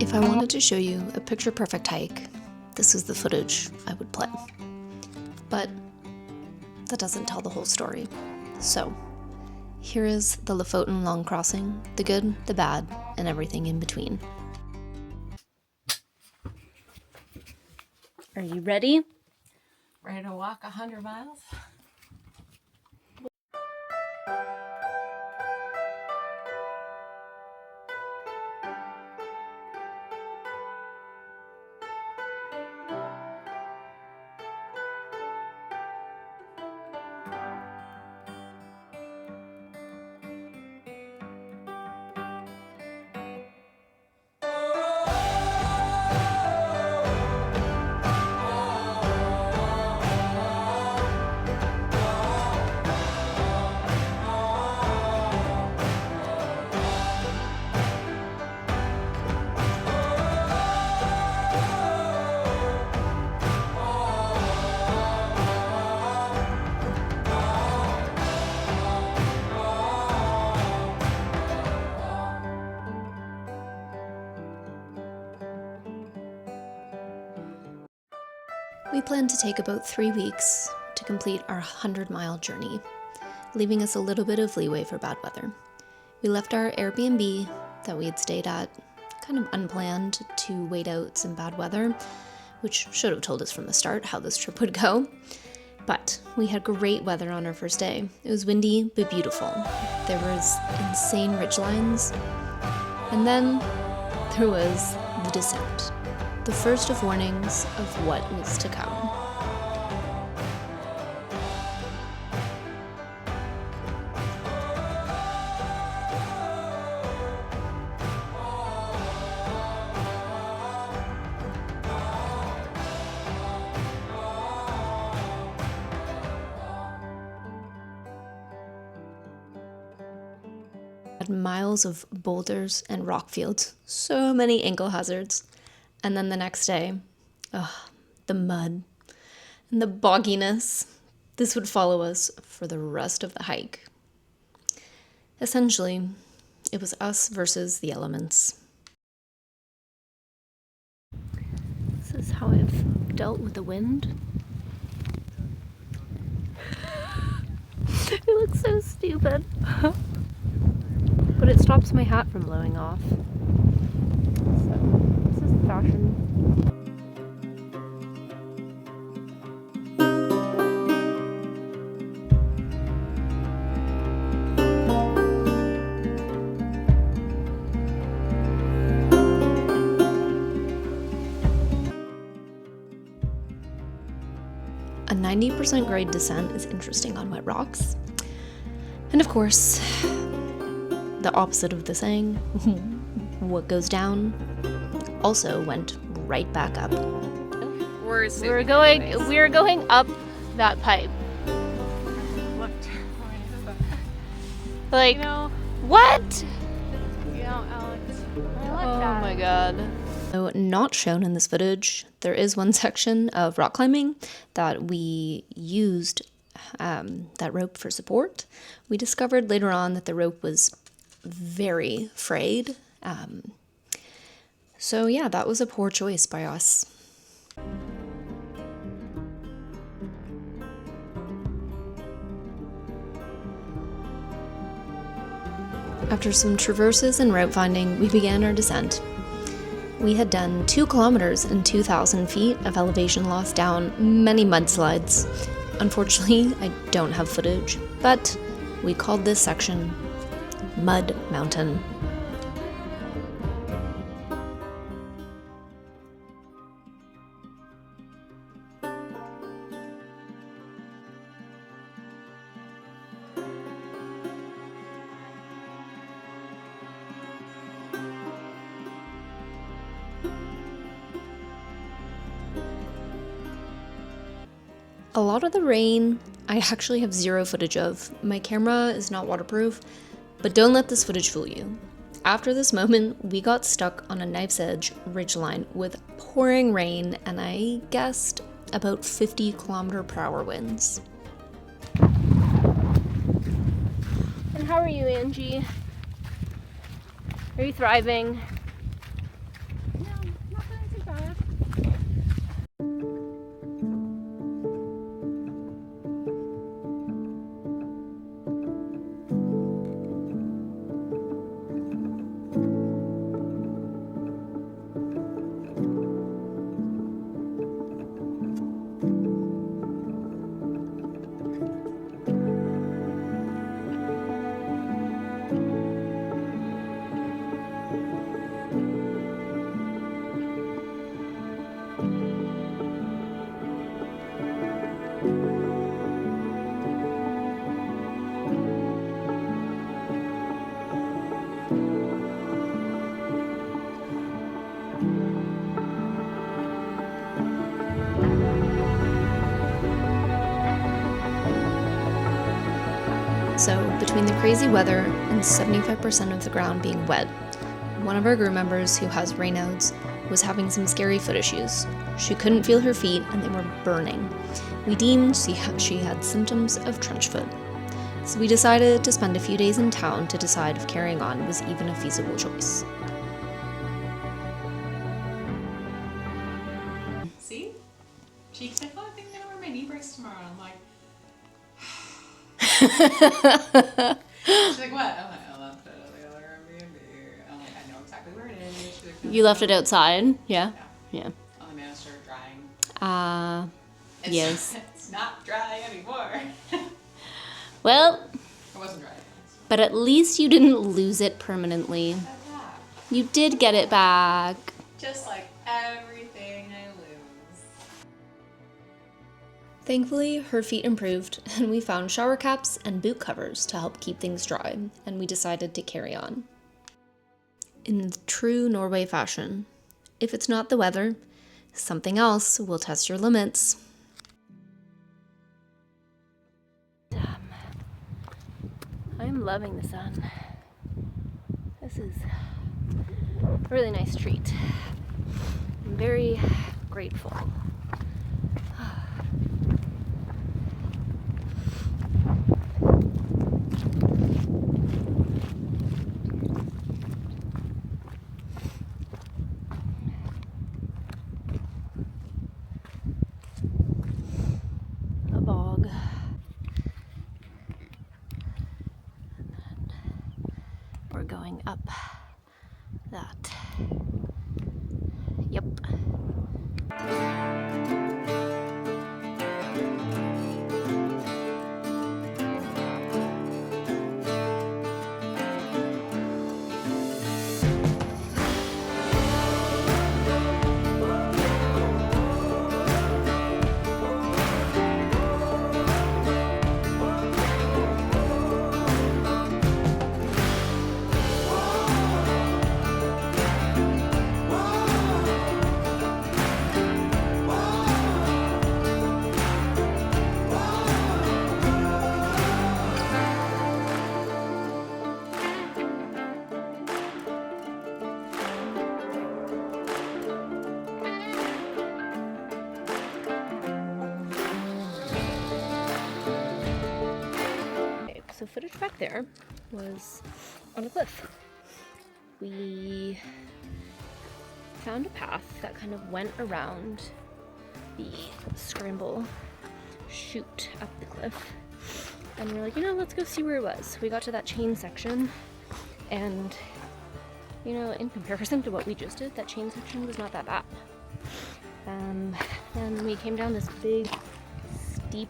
If I wanted to show you a picture-perfect hike, this is the footage I would play. But that doesn't tell the whole story. So, here is the Lofoten long crossing, the good, the bad, and everything in between. Are you ready? Ready to walk 100 miles? We planned to take about 3 weeks to complete our 100-mile journey, leaving us a little bit of leeway for bad weather. We left our Airbnb that we had stayed at kind of unplanned to wait out some bad weather, which should have told us from the start how this trip would go. But we had great weather on our first day. It was windy but beautiful. There was insane ridgelines, and then there was the descent. The first of warnings of what was to come. Miles of boulders and rock fields, so many ankle hazards. And then the next day, the mud and the bogginess. This would follow us for the rest of the hike. Essentially, it was us versus the elements. This is how I've dealt with the wind. It looks so stupid. But it stops my hat from blowing off. So, this is fashion. A 90% grade descent is interesting on wet rocks. And of course, the opposite of the saying, what goes down, also went right back up. We're going up that pipe. Like, what? Alex. Oh my god. So, not shown in this footage, there is one section of rock climbing that we used that rope for support. We discovered later on that the rope was very frayed. So yeah, that was a poor choice by us. After some traverses and route finding, we began our descent. We had done 2 kilometers and 2,000 feet of elevation loss down many mudslides. Unfortunately, I don't have footage, but we called this section Mud Mountain. A lot of the rain, I actually have 0 footage of. My camera is not waterproof, but don't let this footage fool you. After this moment, we got stuck on a knife's edge ridgeline with pouring rain and I guessed about 50 km/h winds. And how are you, Angie? Are you thriving? So, between the crazy weather and 75% of the ground being wet, one of our crew members who has Raynaud's was having some scary foot issues. She couldn't feel her feet and they were burning. We deemed she had symptoms of trench foot. So we decided to spend a few days in town to decide if carrying on was even a feasible choice. See? Cheeks like, oh, I think I'm gonna wear my knee brace tomorrow. And I'm like, she's like, what? I'm like, I left it at the other Airbnb. I'm like, I know exactly where it is. She's like, no, You left no. it outside? Yeah? Yeah. Yeah. On the minister drying. Yes. It's not dry anymore. Well, It wasn't dry. but at least you didn't lose it permanently. You did get it back. Just like everything I lose. Thankfully, her feet improved, and we found shower caps and boot covers to help keep things dry, and we decided to carry on. In true Norway fashion, if it's not the weather, something else will test your limits. I'm loving the sun. This is a really nice treat. I'm very grateful. A bog. And then we're going up that. Yep. So footage back there was on a cliff. We found a path that kind of went around the scramble chute up the cliff. And we're like, let's go see where it was. We got to that chain section and, in comparison to what we just did, that chain section was not that bad. Then we came down this big, steep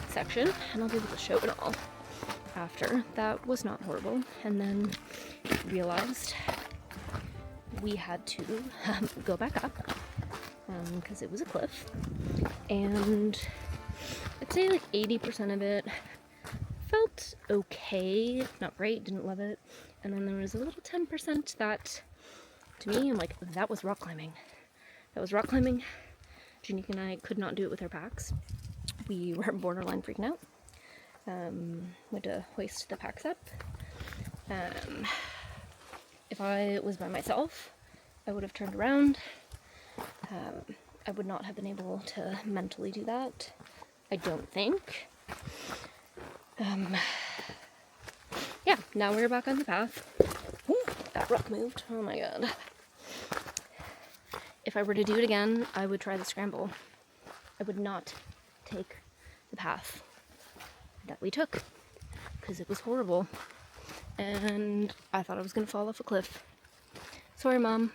section, and I'll be able to show it all after. That was not horrible. And then realized we had to go back up because it was a cliff, and I'd say like 80% of it felt okay, not great, didn't love it, and then there was a little 10% that to me, I'm like, that was rock climbing. Janique and I could not do it with our packs. We were borderline freaking out. Went to hoist the packs up. If I was by myself, I would have turned around. I would not have been able to mentally do that, I don't think. Yeah, now we're back on the path. Ooh, that rock moved. Oh my god. If I were to do it again, I would try the scramble. I would not take the path that we took because it was horrible and I thought I was gonna fall off a cliff. Sorry, Mom.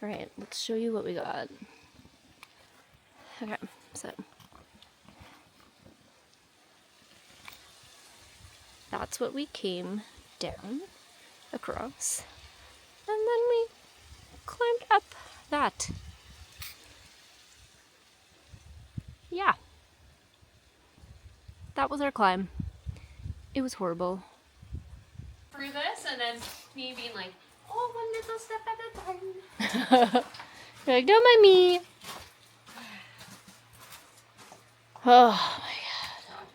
Alright, let's show you what we got. Okay, so that's what we came down across, and then we climbed up that. Yeah. That was our climb. It was horrible. Through this, and then me being like, oh, one little step at a time. You're like, don't mind me. Oh my god.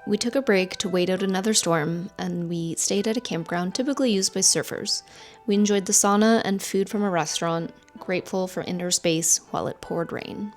We took a break to wait out another storm, and we stayed at a campground typically used by surfers. We enjoyed the sauna and food from a restaurant, grateful for indoor space while it poured rain.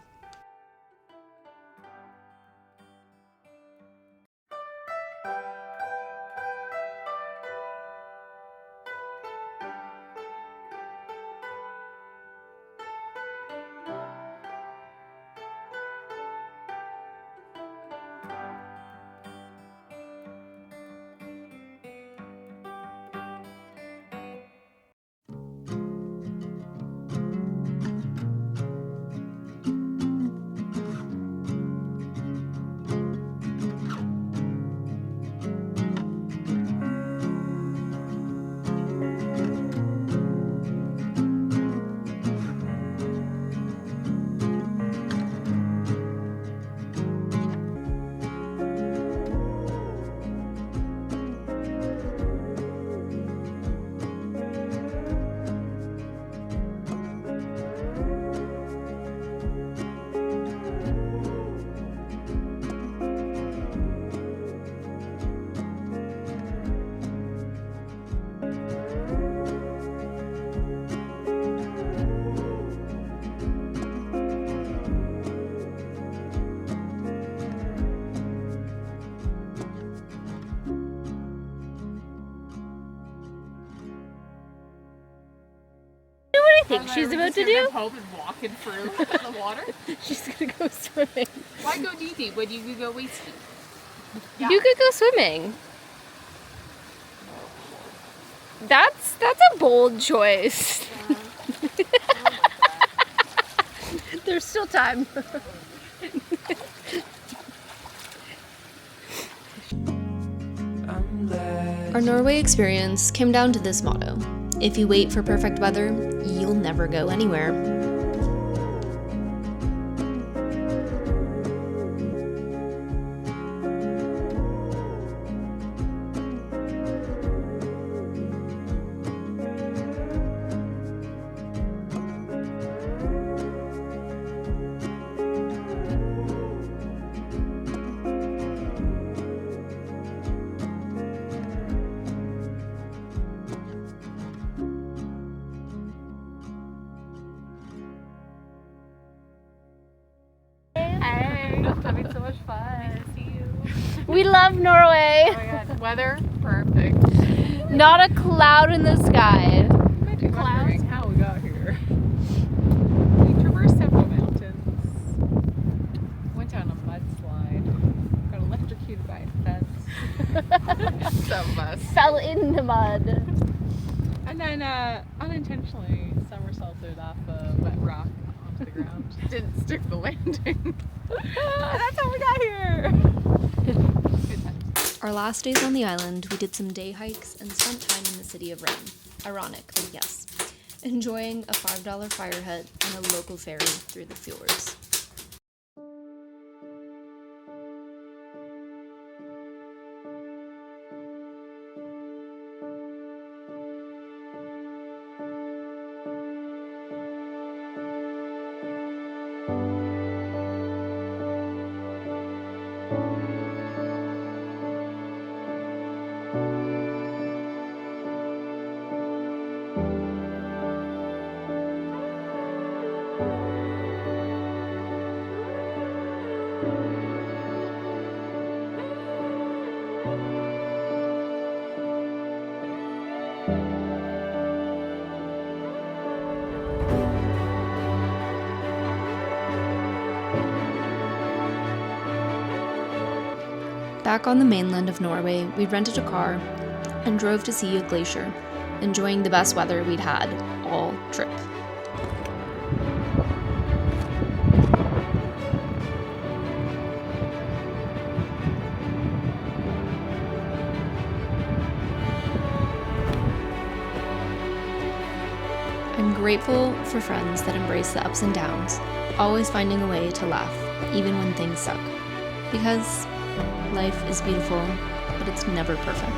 Think she's about to do? Home and walking through the water. She's gonna go swimming. Why go knee deep when you could go waist deep? Yeah. You could go swimming. That's a bold choice. There's still time. Our Norway experience came down to this motto: if you wait for perfect weather, you'll never go anywhere. Having so much fun. Nice to see you. We love Norway. Oh my god, weather perfect. Not a cloud in the sky. Imagine wondering how we got here. We traversed several mountains. Went down a mudslide. Got electrocuted by a fence. Some of us. Fell in the mud. And then unintentionally somersaulted off a wet rock onto the ground. Didn't stick the landing. That's how we got here. Good times. Our last days on the island, we did some day hikes and spent time in the city of Rain. Ironic, but yes. Enjoying a $5 fire hut and a local ferry through the fjords. Back on the mainland of Norway, we rented a car and drove to see a glacier, enjoying the best weather we'd had all trip. I'm grateful for friends that embrace the ups and downs, always finding a way to laugh, even when things suck. Because life is beautiful, but it's never perfect.